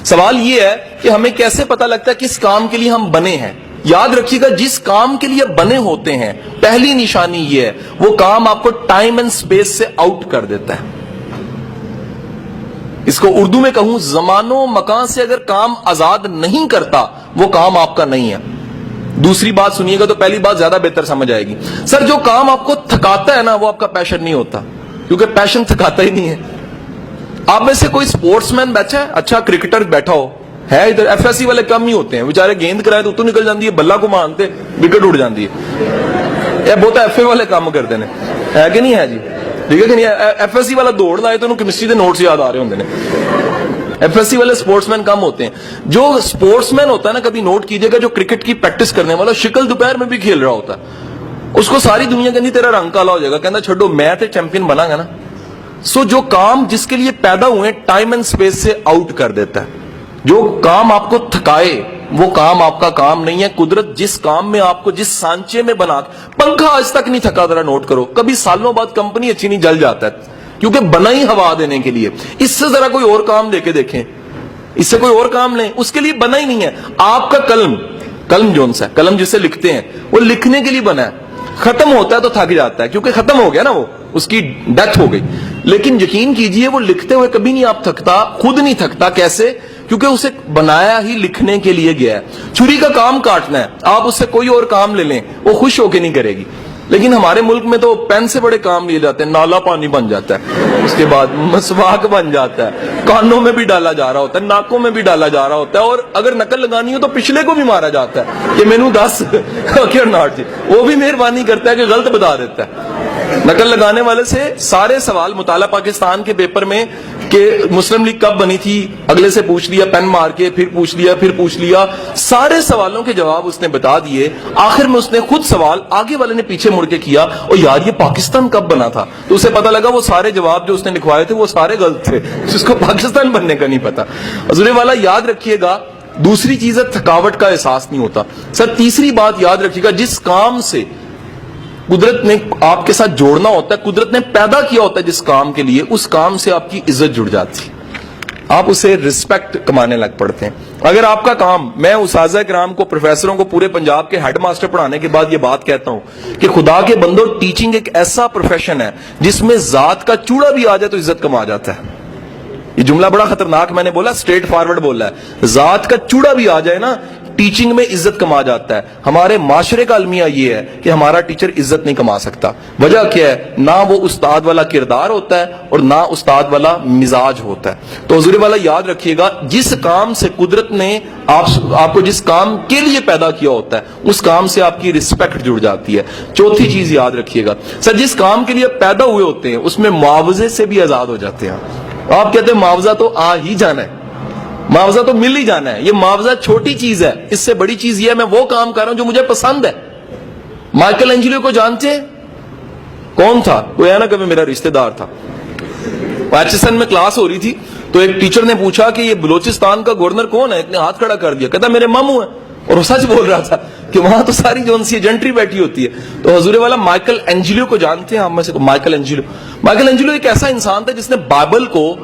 سوال یہ ہے کہ ہمیں کیسے پتہ لگتا ہے کس کام کے لیے ہم بنے ہیں؟ یاد رکھیے گا، جس کام کے لیے بنے ہوتے ہیں پہلی نشانی یہ ہے وہ کام آپ کو ٹائم اینڈ سپیس سے آؤٹ کر دیتا ہے. اس کو اردو میں کہوں، زمان و مکان سے اگر کام آزاد نہیں کرتا وہ کام آپ کا نہیں ہے. دوسری بات سنیے گا تو پہلی بات زیادہ بہتر سمجھ آئے گی. سر جو کام آپ کو تھکاتا ہے نا وہ آپ کا پیشن نہیں ہوتا، کیونکہ پیشن تھکاتا ہی نہیں ہے. آپ میں سے کوئی سپورٹس مین بیٹھا ہے، اچھا کرکٹر بیٹھا ہو ہے ادھر؟ ایف ایس سی والے کم ہی ہوتے ہیں بیچارے، گیند کرائے تو نکل جاتی ہے، بلا کو مانتے وکٹ اڑ جاتی ہے. بہت ایف اے والے کام کرتے ہیں، ہے کہ نہیں ہے جی؟ ٹھیک ہے کہ نہیں؟ ایف ایس سی والا دوڑ لائے تو کیمسٹری کے نوٹس یاد آ رہے ہوتے ہیں. ایف ایس سی والے سپورٹس مین کم ہوتے ہیں. جو سپورٹس مین ہوتا ہے نا، کبھی نوٹ کیجئے گا، جو کرکٹ کی پریکٹس کرنے والا شکل دوپہر میں بھی کھیل رہا ہوتا ہے، اس کو ساری دنیا کہنی تیرا رنگ کالا ہو جائے گا، کہنا چھوڑو میں تے چیمپئن بنا گا نا. سو جو کام جس کے لیے پیدا ہوئے ٹائم اینڈ سپیس سے آؤٹ کر دیتا ہے. جو کام آپ کو تھکائے وہ کام آپ کا کام نہیں ہے. قدرت جس کام میں آپ کو جس سانچے میں بنا، پنکھا آج تک نہیں تھکا، ذرا نوٹ کرو، کبھی سالوں بعد کمپنی اچھی نہیں جل جاتا ہے، کیونکہ بنا ہی ہوا دینے کے لیے. اس سے ذرا کوئی اور کام لے کے دیکھیں، اس سے کوئی اور کام لیں، اس کے لیے بنا ہی نہیں ہے. آپ کا قلم جون سا ہے، قلم جسے لکھتے ہیں وہ لکھنے کے لیے بنا ہے. ختم ہوتا ہے تو تھک جاتا ہے، کیونکہ ختم ہو گیا نا، وہ اس کی ڈیتھ ہو گئی. لیکن یقین کیجئے وہ لکھتے ہوئے کبھی نہیں آپ تھکتا، خود نہیں تھکتا. کیسے؟ کیونکہ اسے بنایا ہی لکھنے کے لیے گیا ہے. چھری کا کام کاٹنا ہے، آپ اس سے کوئی اور کام لے لیں وہ خوش ہو کے نہیں کرے گی. لیکن ہمارے ملک میں تو پین سے بڑے کام لیے جاتے ہیں. نالا پانی بن جاتا ہے، اس کے بعد مسواک بن جاتا ہے، کانوں میں بھی ڈالا جا رہا ہوتا ہے، ناکوں میں بھی ڈالا جا رہا ہوتا ہے، اور اگر نقل لگانی ہو تو پچھلے کو بھی مارا جاتا ہے کہ مینو 10 جی وہ بھی مہربانی کرتا ہے کہ غلط بتا دیتا ہے. نقل لگانے والے سے سارے سوال مطالعہ پاکستان کے پیپر میں کہ مسلم لیگ کب بنی تھی، اگلے سے پوچھ لیا پین مار کے، پھر پوچھ لیا، سارے سوالوں کے جواب اس نے بتا دیے. آخر میں اس نے خود سوال آگے والے نے پیچھے مڑ کے کیا، اور یار یہ پاکستان کب بنا تھا؟ تو اسے پتا لگا وہ سارے جواب جو اس نے لکھوائے تھے وہ سارے غلط تھے، جس کو پاکستان بننے کا نہیں پتا. حضور والا یاد رکھیے گا، دوسری چیز ہے تھکاوٹ کا احساس نہیں ہوتا. سر تیسری بات یاد رکھیے گا، جس کام سے قدرت نے آپ کے ساتھ جوڑنا ہوتا ہے، قدرت نے پیدا کیا ہوتا ہے جس کام کے لیے، اس کام سے آپ کی عزت جڑ جاتی ہے، آپ اسے رسپیکٹ کمانے لگ پڑتے ہیں. اگر آپ کا کام، میں اساتذہ کرام کو، پروفیسروں کو پورے پنجاب کے ہیڈ ماسٹر پڑھانے کے بعد یہ بات کہتا ہوں کہ خدا کے بندو، ٹیچنگ ایک ایسا پروفیشن ہے جس میں ذات کا چوڑا بھی آ جائے تو عزت کما جاتا ہے. یہ جملہ بڑا خطرناک میں نے بولا، اسٹریٹ فارورڈ بولا ہے. ذات کا چوڑا بھی آ جائے نا، ٹیچنگ میں عزت کما جاتا ہے. ہمارے معاشرے کا المیہ یہ ہے کہ ہمارا ٹیچر عزت نہیں کما سکتا. وجہ کیا ہے؟ نہ وہ استاد والا کردار ہوتا ہے اور نہ استاد والا مزاج ہوتا ہے. تو حضور والا یاد رکھیے گا، جس کام سے قدرت نے آپ کو جس کام کے لیے پیدا کیا ہوتا ہے اس کام سے آپ کی رسپیکٹ جڑ جاتی ہے. چوتھی چیز یاد رکھیے گا، سر جس کام کے لیے پیدا ہوئے ہوتے ہیں اس میں معاوضے سے بھی آزاد ہو جاتے ہیں. آپ کہتے ہیں معاوضہ تو آ ہی جانا ہے، معاوضہ تو مل ہی جانا ہے. یہ معاوضہ چھوٹی چیز ہے، اس سے بڑی چیز یہ ہے میں وہ کام کر رہا ہوں جو مجھے پسند ہے. مائیکل اینجلو کو جانتے ہیں؟ کون تھا؟ وہ ہے نا کبھی میرا رشتہ دار تھا. ایچ ایس این میں کلاس ہو رہی تھی تو ایک ٹیچر نے پوچھا کہ یہ بلوچستان کا گورنر کون ہے؟ ایک نے ہاتھ کھڑا کر دیا، کہتا میرے ماموں ہیں. اور وہ سچ بول رہا تھا کہ وہاں تو ساری جو سی جنٹری بیٹھی ہوتی ہے. تو حضور والا مائیکل اینجلو کو جانتے ہیں؟ ہم میں سے مائیکل اینجلو ایک ایسا انسان تھا جس نے بائبل کو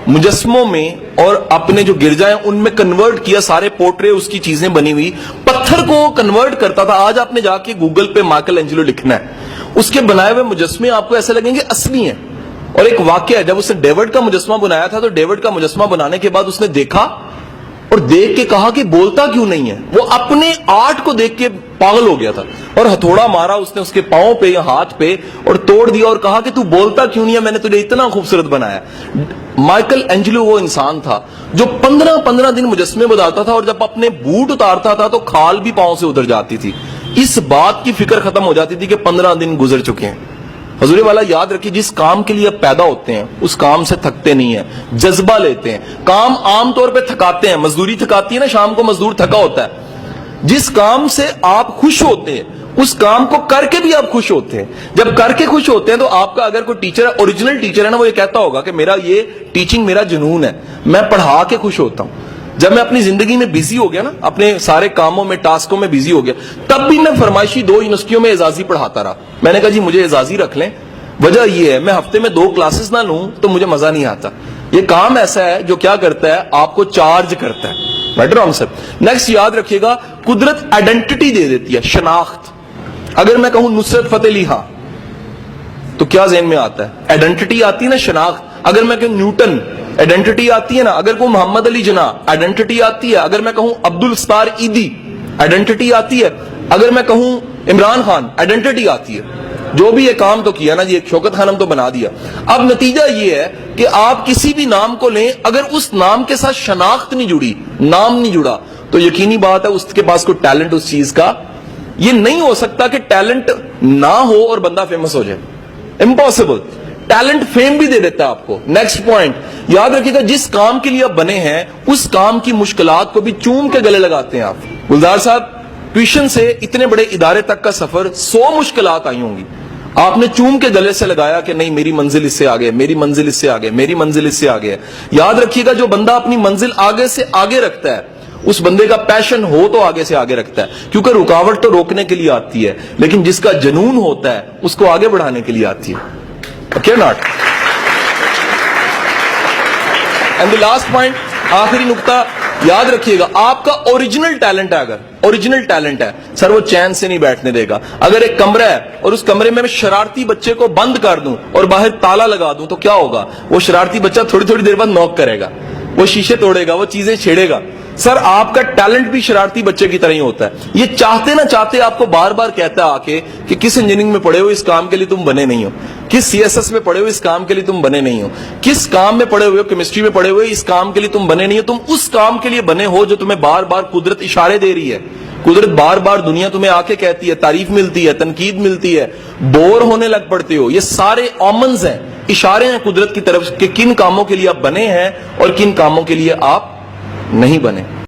مجسموں میں اور اپنے جو گرجائیں ان میں کنورٹ کیا. سارے پورٹرے اس کی چیزیں بنی ہوئی، پتھر کو کنورٹ کرتا تھا. آج آپ نے جا کے گوگل پہ مائیکل اینجلو لکھنا ہے، اس کے بنائے ہوئے مجسمے آپ کو ایسے لگیں گے اصلی ہیں. اور ایک واقعہ ہے، جب اس نے ڈیوڈ کا مجسمہ بنایا تھا تو ڈیوڈ کا مجسمہ بنانے کے بعد اس نے دیکھا اور دیکھ کے کہا کہ بولتا کیوں نہیں ہے. وہ اپنے آرٹ کو دیکھ کے پاگل ہو گیا تھا اور ہتھوڑا مارا اس نے اس کے پاؤں پہ یا ہاتھ پہ اور توڑ دیا اور کہا کہ تو بولتا کیوں نہیں ہے، میں نے تجھے اتنا خوبصورت بنایا. مائیکل اینجلو وہ انسان تھا جو 15 دن مجسمے بناتا تھا اور جب اپنے بوٹ اتارتا تھا تو کھال بھی پاؤں سے ادھر جاتی تھی. اس بات کی فکر ختم ہو جاتی تھی کہ 15 دن گزر چکے ہیں. حضور والا یاد رکھیے، جس کام کے لیے آپ پیدا ہوتے ہیں اس کام سے تھکتے نہیں ہیں، جذبہ لیتے ہیں. کام عام طور پہ تھکاتے ہیں، مزدوری تھکاتی ہے نا، شام کو مزدور تھکا ہوتا ہے. جس کام سے آپ خوش ہوتے ہیں اس کام کو کر کے بھی آپ خوش ہوتے ہیں. جب کر کے خوش ہوتے ہیں تو آپ کا اگر کوئی ٹیچر ہے، اوریجنل ٹیچر ہے نا، وہ یہ کہتا ہوگا کہ میرا یہ ٹیچنگ میرا جنون ہے، میں پڑھا کے خوش ہوتا ہوں. جب میں اپنی زندگی میں بزی ہو گیا نا، اپنے سارے کاموں میں ٹاسکوں میں بزی ہو گیا، تب بھی میں فرمائشی 2 یونیورسٹیوں میں اعزازی پڑھاتا رہا. میں نے کہا جی مجھے اعزازی رکھ لیں. وجہ یہ ہے میں ہفتے میں 2 کلاسز نہ لوں تو مجھے مزہ نہیں آتا. یہ کام ایسا ہے جو کیا کرتا ہے, آپ کو چارج کرتا ہے. Better answer. نیکسٹ یاد رکھیے گا, قدرت آئیڈینٹی دے دیتی ہے, شناخت. اگر میں کہوں نصرت فتح علی خان تو کیا ذہن میں آتا ہے؟ آئیڈینٹی آتی ہے نا, شناخت. اگر میں کہوں نیوٹن, آئیڈینٹی آتی ہے نا. اگر کہوں محمد علی جناح, آئیڈینٹی آتی ہے. اگر میں کہوں عبد الستار ایدی, آئیڈینٹی آتی ہے. اگر میں کہوں عمران خان, آئیڈینٹی آتی ہے. جو بھی یہ کام تو کیا نا جی, ایک شوکت خانم تو بنا دیا. اب نتیجہ یہ ہے کہ آپ کسی بھی نام کو لیں, اگر اس نام کے ساتھ شناخت نہیں جڑی, نام نہیں جڑا, تو یقینی بات ہے اس کے پاس کوئی ٹیلنٹ اس چیز کا. یہ نہیں ہو سکتا کہ ٹیلنٹ نہ ہو اور بندہ فیمس ہو جائے, امپاسبل. ٹیلنٹ فیم بھی دے دیتا ہے آپ کو. نیکسٹ پوائنٹ یاد رکھیے گا, جس کام کے لیے آپ بنے ہیں اس کام کی مشکلات کو بھی چوم کے گلے لگاتے ہیں آپ. گلزار صاحب, ٹیوشن سے اتنے بڑے ادارے تک کا سفر 100 مشکلات آئی ہوں گی, آپ نے چوم کے گلے سے لگایا کہ نہیں میری منزل اس سے آگے, میری منزل اس سے آگے, میری منزل اس سے آگے. یاد رکھیے گا, جو بندہ اپنی منزل آگے سے آگے رکھتا ہے اس بندے کا پیشن ہو تو آگے سے آگے رکھتا ہے, کیونکہ رکاوٹ تو روکنے کے لیے آتی ہے, لیکن جس کا جنون ہوتا ہے اس کو آگے بڑھانے کے لیے آتی ہے. Okay not. And the last point, آخری نقطہ یاد رکھیے گا, آپ کا اوریجنل ٹیلنٹ ہے, اگر اوریجنل ٹیلنٹ ہے سر, وہ چین سے نہیں بیٹھنے دے گا. اگر ایک کمرہ ہے اور اس کمرے میں شرارتی بچے کو بند کر دوں اور باہر تالا لگا دوں تو کیا ہوگا؟ وہ شرارتی بچہ تھوڑی تھوڑی دیر بعد نوک کرے گا, وہ شیشے توڑے گا, وہ چیزیں چھیڑے گا. سر آپ کا ٹیلنٹ بھی شرارتی بچے کی طرح ہی ہوتا ہے. یہ چاہتے نہ چاہتے آپ کو بار بار کہتا ہے آ کے کہ کس انجینئرنگ میں پڑھے ہو اس کام کے لیے تم بنے نہیں ہو, کس سی ایس ایس میں پڑھے ہو اس کام کے لیے تم بنے نہیں ہو, کس کام میں پڑھے ہوئے ہو, کیمسٹری میں پڑھے ہوئے اس کام کے لیے تم بنے نہیں ہو. تم اس کام کے لیے بنے ہو جو تمہیں بار بار قدرت اشارے دے رہی ہے. قدرت بار بار دنیا تمہیں آ کے کہتی ہے, تعریف ملتی ہے, تنقید ملتی ہے, بور ہونے لگ پڑتے ہو. یہ سارے آمنز ہیں, اشارے ہیں قدرت کی طرف کہ کن کاموں کے لیے آپ بنے ہیں اور کن کاموں کے لیے آپ نہیں بنے.